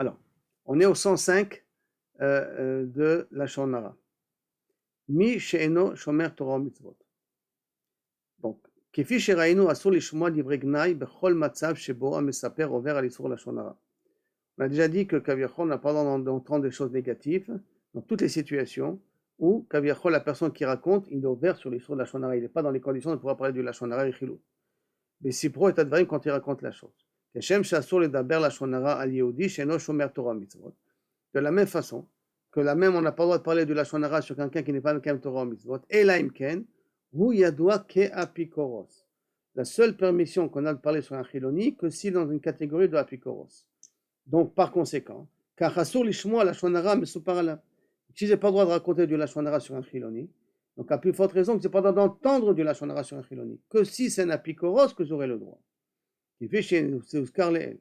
Alors, on est au 105 de la Shonara. Mi she'eno shomer Torah mitzvot. Donc, כפי שראינו, אסור לשמוע דברי גנאי בכל מצב שבו המספר עובר על איסור לשון הרע. On a déjà dit que Kaviachol n'a pas d'entendre des choses négatives dans toutes les situations où Kaviachol, la personne qui raconte, il est ouvert sur l'histoire de la Shonara. Il n'est pas dans les conditions de pouvoir parler de la Shonara et Chilou. Mais si pro est advarim quand il raconte la chose. Keshem shasur ledaber la Shonara al Yehudi sheno shomer Torah mitzvot. De la même façon que la même, on n'a pas le droit de parler de la Shonara sur quelqu'un qui n'est pas Mekayem Torah mitzvot. Et la imken, hu yadua ke apikoros. La seule permission qu'on a de parler sur un Chiloni, que si dans une catégorie de apikoros. Donc, par conséquent, car Hassour l'ishmoa la shonara mesuparala. Si je n'ai pas le droit de raconter du lachonara sur un chiloni, donc à plus forte raison que je n'ai pas le droit d'entendre du lachonara sur un chiloni, que si c'est un apikoros que j'aurai le droit. Qui fait chez Uskar Leel.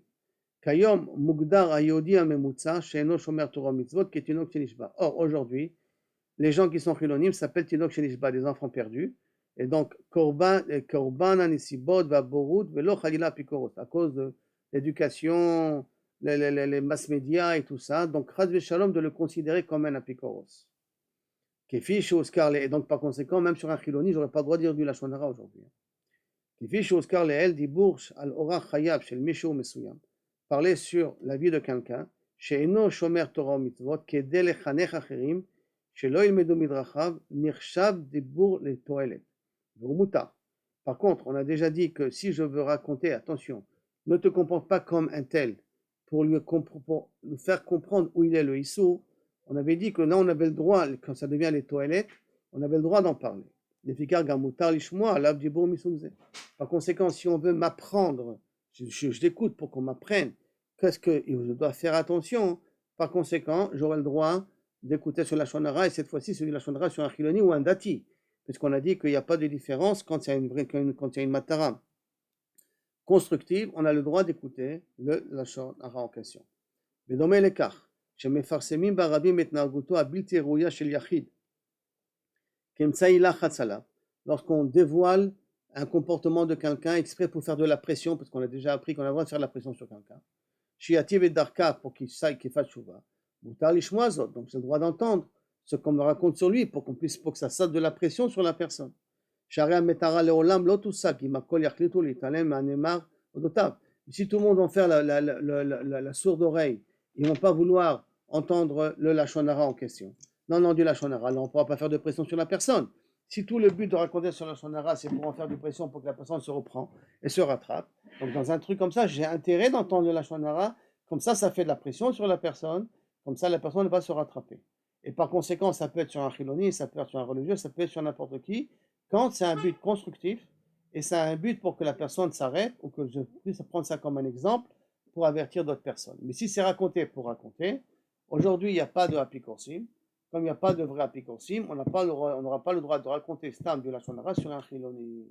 Kayom mugdar ayodi amemutza she'eno shomer Torah mitzvot ki tinok shenishba. Or, aujourd'hui, les gens qui sont chilonim s'appellent tinok shenishba, des enfants perdus, et donc korban anisibot va borut velo chalila apikoros, à cause de l'éducation, les mass médias et tout ça, donc Chaz Veshalom de le considérer comme un apikoros. Kefi Shouskar et donc par conséquent, même sur un chiloni, j'aurais pas le droit de dire du lachonara aujourd'hui. Kefi Shouskar Leel dibour al orach chayav shel mishu mesuyam. Parler sur la vie de quelqu'un, she'eno shomer Torah mitzvot kedei lechanech acherim shelo ilmedu midrachav nirshav dibour le toelet. Mutar. Par contre, on a déjà dit que si je veux raconter, attention, ne te comporte pas comme un tel, pour lui faire comprendre où il est le Issou, on avait dit que là on avait le droit, quand ça devient les toilettes, on avait le droit d'en parler. Par conséquent, si on veut m'apprendre, je l'écoute pour qu'on m'apprenne, qu'est-ce que je dois faire attention, par conséquent, j'aurai le droit d'écouter sur la Shonara, et cette fois-ci sur la Shonara sur un Chiloni ou un Dati, puisqu'on a dit qu'il n'y a pas de différence quand il y a une matara constructive, on a le droit d'écouter le lachon hara en question. Mais dans les cas, chez mefarsemim barabim et narguto abilti rouya shel yachid, kemtsaïla chatzala, lorsqu'on dévoile un comportement de quelqu'un exprès pour faire de la pression, parce qu'on a déjà appris qu'on a le droit de faire de la pression sur quelqu'un, shiativ et darka pour qu'il fasse chouva, mutar lishmoazot, donc c'est le droit d'entendre ce qu'on me raconte sur lui pour que ça sorte de la pression sur la personne. Si tout le monde va faire la sourde oreille, ils ne vont pas vouloir entendre le lachonara en question. Non, du lachonara, là on ne pourra pas faire de pression sur la personne. Si tout le but de raconter sur la lachonara, c'est pour en faire de pression pour que la personne se reprend et se rattrape, donc dans un truc comme ça, j'ai intérêt d'entendre le lachonara, comme ça fait de la pression sur la personne, comme ça la personne ne va pas se rattraper. Et par conséquent, ça peut être sur un chiloni, ça peut être sur un religieux, ça peut être sur n'importe qui, quand c'est un but constructif et c'est un but pour que la personne s'arrête ou que je puisse prendre ça comme un exemple pour avertir d'autres personnes. Mais si c'est raconté pour raconter, aujourd'hui il n'y a pas de apikorsim. Comme il n'y a pas de vrai apikorsim, on n'aura pas le droit de raconter stam de la shonara sur un chiloni.